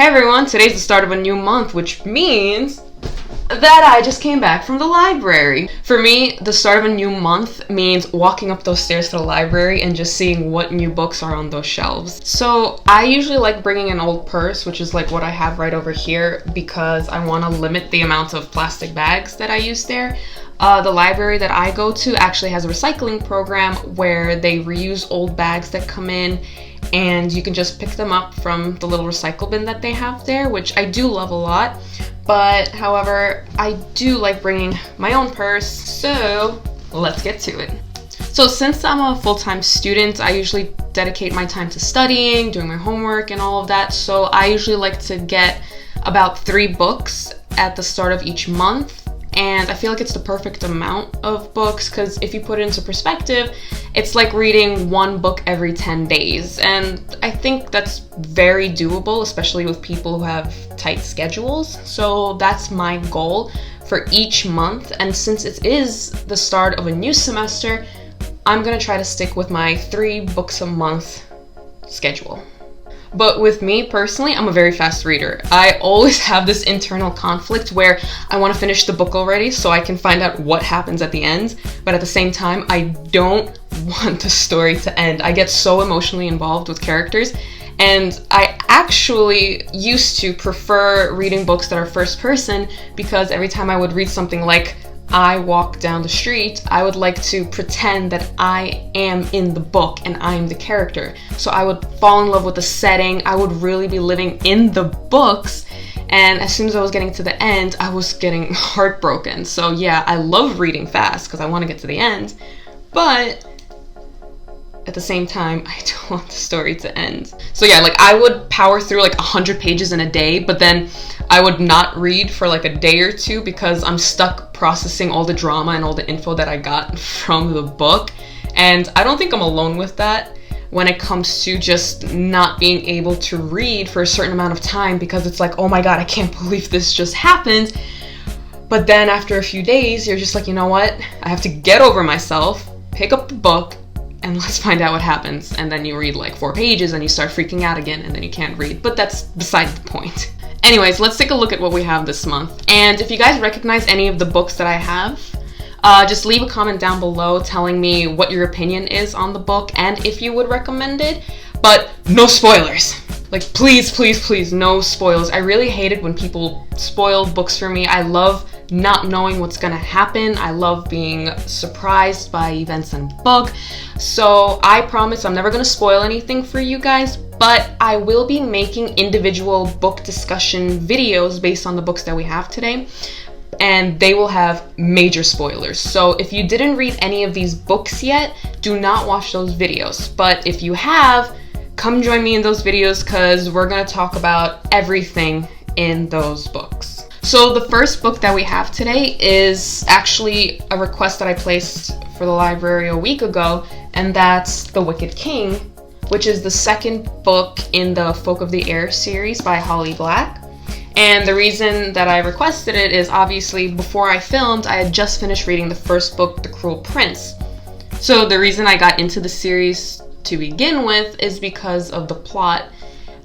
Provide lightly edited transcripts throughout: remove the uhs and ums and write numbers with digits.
Hey everyone, today's the start of a new month, which means that I just came back from the library. For me, the start of a new month means walking up those stairs to the library and just seeing what new books are on those shelves. So I usually like bringing an old purse, which is like what I have right over here, because I want to limit the amount of plastic bags that I use there. The library that I go to actually has a recycling program where they reuse old bags that come in, and you can just pick them up from the little recycle bin that they have there, which I do love a lot. But however, I do like bringing my own purse, so let's get to it. So since I'm a full-time student, I usually dedicate my time to studying, doing my homework and all of that. So I usually like to get about 3 books at the start of each month. And I feel like it's the perfect amount of books because if you put it into perspective, it's like reading 1 book every 10 days. And I think that's very doable, especially with people who have tight schedules. So that's my goal for each month. And since it is the start of a new semester, I'm gonna try to stick with my 3 books a month schedule. But with me personally, I'm a very fast reader. I always have this internal conflict where I want to finish the book already so I can find out what happens at the end, but at the same time, I don't want the story to end. I get so emotionally involved with characters, and I actually used to prefer reading books that are first person because every time I would read something like I walk down the street, I would like to pretend that I am in the book and I'm the character. So I would fall in love with the setting, I would really be living in the books, and as soon as I was getting to the end, I was getting heartbroken. So yeah, I love reading fast because I want to get to the end, but at the same time, I don't want the story to end. So yeah, like I would power through like 100 pages in a day, but then I would not read for like a day or two because I'm stuck processing all the drama and all the info that I got from the book. And I don't think I'm alone with that when it comes to just not being able to read for a certain amount of time because it's like, oh my God, I can't believe this just happened. But then after a few days, you're just like, you know what? I have to get over myself, pick up the book, and let's find out what happens. And then you read like 4 pages and you start freaking out again and then you can't read. But that's beside the point. Anyways, let's take a look at what we have this month. And if you guys recognize any of the books that I have, just leave a comment down below telling me what your opinion is on the book and if you would recommend it. But no spoilers. Like please, please, please, no spoilers. I really hate it when people spoil books for me. I love not knowing what's gonna happen. I love being surprised by events in a book. So I promise I'm never gonna spoil anything for you guys, but I will be making individual book discussion videos based on the books that we have today, and they will have major spoilers. So if you didn't read any of these books yet, do not watch those videos. But if you have, come join me in those videos because we're gonna talk about everything in those books. So the first book that we have today is actually a request that I placed for the library a week ago, and that's The Wicked King, which is the 2nd book in the Folk of the Air series by Holly Black. And the reason that I requested it is obviously before I filmed, I had just finished reading the first book, The Cruel Prince. So the reason I got into the series to begin with is because of the plot.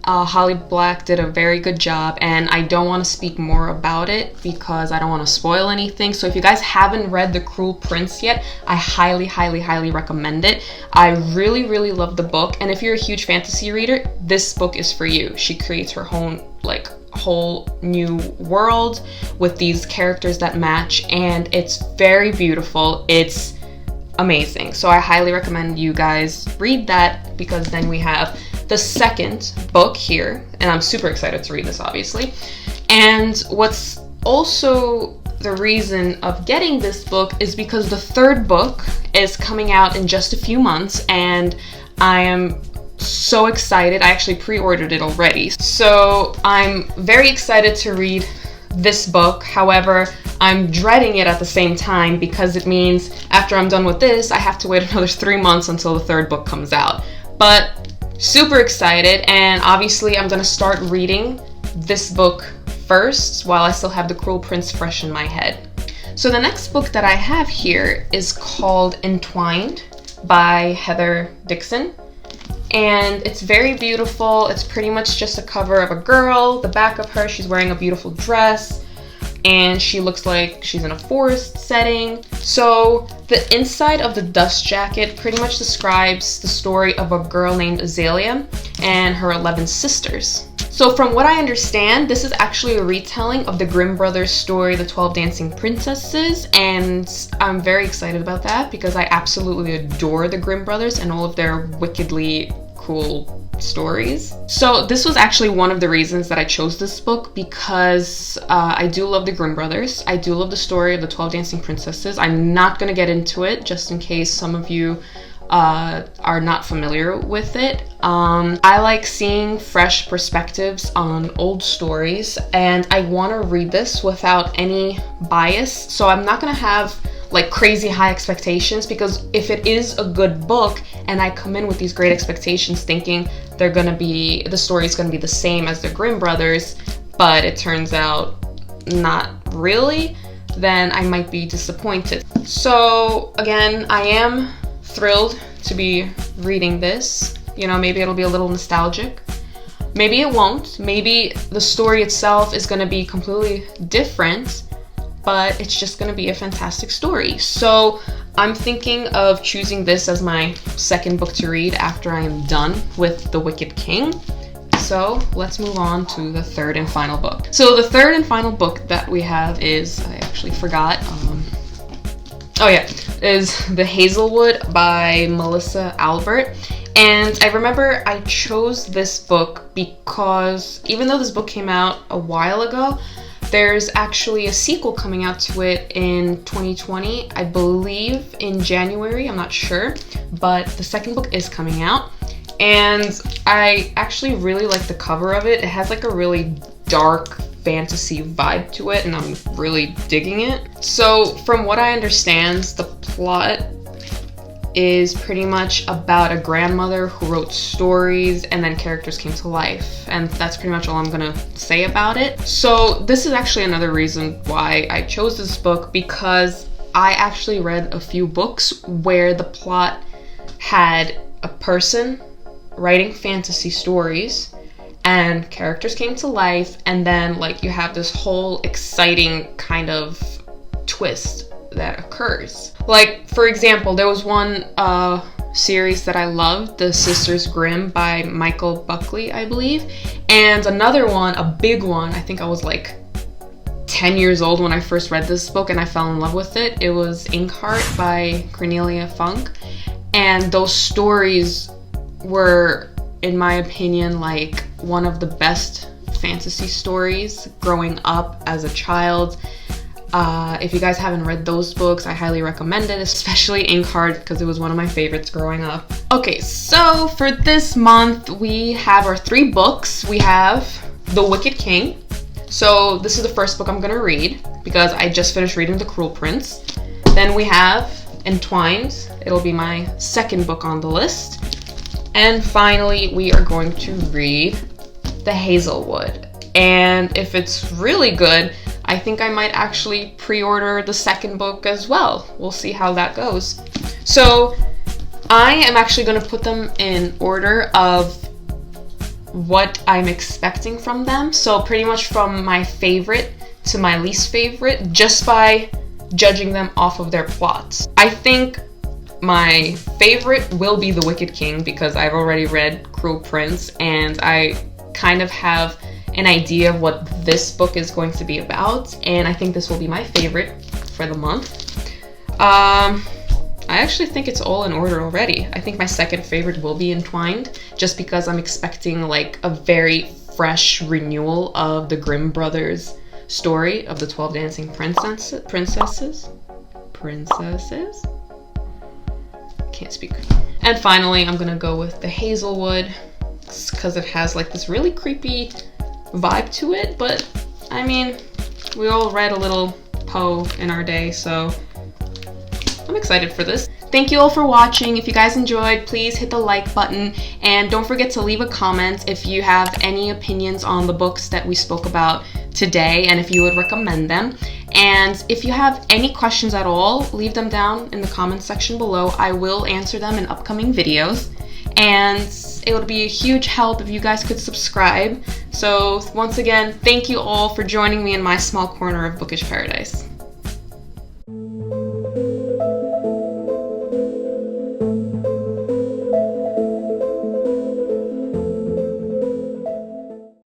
Holly Black did a very good job, and I don't want to speak more about it because I don't want to spoil anything. So if you guys haven't read The Cruel Prince yet, I highly, highly, highly recommend it. I really, really love the book, and if you're a huge fantasy reader, this book is for you. She creates her own, like, whole new world with these characters that match, and it's very beautiful. It's amazing. So I highly recommend you guys read that because then we have the 2nd book here, and I'm super excited to read this, obviously. And what's also the reason of getting this book is because the 3rd book is coming out in just a few months, and I am so excited. I actually pre-ordered it already. So I'm very excited to read this book. However, I'm dreading it at the same time because it means after I'm done with this, I have to wait another 3 months until the 3rd book comes out. But super excited, and obviously I'm gonna start reading this book first while I still have The Cruel Prince fresh in my head. So the next book that I have here is called Entwined by Heather Dixon. and it's very beautiful. It's pretty much just a cover of a girl. The back of her, she's wearing a beautiful dress, and she looks like she's in a forest setting. So the inside of the dust jacket pretty much describes the story of a girl named Azalea and her 11 sisters. So from what I understand, this is actually a retelling of the Grimm brothers' story, The 12 Dancing Princesses, and I'm very excited about that because I absolutely adore the Grimm brothers and all of their wickedly cool stories. So this was actually one of the reasons that I chose this book, because I do love the Grimm brothers. I do love the story of the 12 Dancing Princesses. I'm not going to get into it just in case some of you are not familiar with it. I like seeing fresh perspectives on old stories, and I want to read this without any bias. So I'm not going to have like crazy high expectations, because if it is a good book and I come in with these great expectations thinking the story is going to be the same as the Grimm brothers, but it turns out not really, then I might be disappointed. So again, I am thrilled to be reading this. You know, maybe it'll be a little nostalgic. Maybe it won't. Maybe the story itself is going to be completely different, but it's just going to be a fantastic story. So I'm thinking of choosing this as my second book to read after I am done with The Wicked King. So let's move on to the third and final book. So the third and final book that we have is, I actually forgot, is The Hazelwood by Melissa Albert. And I remember I chose this book because even though this book came out a while ago, there's actually a sequel coming out to it in 2020, I believe in January, I'm not sure, but the second book is coming out. And I actually really like the cover of it. It has like a really dark fantasy vibe to it, and I'm really digging it. So from what I understand, the plot is pretty much about a grandmother who wrote stories and then characters came to life, and that's pretty much all I'm gonna say about it. So this is actually another reason why I chose this book, because I actually read a few books where the plot had a person writing fantasy stories and characters came to life, and then like you have this whole exciting kind of twist that occurs. Like, for example, there was one series that I loved, The Sisters Grimm by Michael Buckley, I believe, and another one, a big one, I think I was like 10 years old when I first read this book and I fell in love with it. It was Inkheart by Cornelia Funk, and those stories were, in my opinion, like one of the best fantasy stories growing up as a child. If you guys haven't read those books, I highly recommend it, especially Inkheart, because it was one of my favorites growing up. Okay, so for this month, we have our 3 books. We have The Wicked King. So this is the first book I'm gonna read because I just finished reading The Cruel Prince. Then we have Entwined. It'll be my second book on the list. And finally, we are going to read The Hazelwood. And if it's really good, I think I might actually pre-order the second book as well. We'll see how that goes. So I am actually going to put them in order of what I'm expecting from them. So pretty much from my favorite to my least favorite, just by judging them off of their plots. I think my favorite will be The Wicked King because I've already read Cruel Prince and I kind of have an idea of what this book is going to be about, and I think this will be my favorite for the month. I actually think it's all in order already. I think my second favorite will be Entwined, just because I'm expecting like a very fresh renewal of the Grimm brothers story of the 12 Dancing Princesses? Can't speak. And finally, I'm gonna go with The Hazelwood, because it has like this really creepy vibe to it, but I mean, we all read a little Poe in our day, so I'm excited for this. Thank you all for watching. If you guys enjoyed, please hit the like button, and don't forget to leave a comment if you have any opinions on the books that we spoke about today and if you would recommend them. And if you have any questions at all, leave them down in the comments section below. I will answer them in upcoming videos. And it would be a huge help if you guys could subscribe. So once again, thank you all for joining me in my small corner of bookish paradise.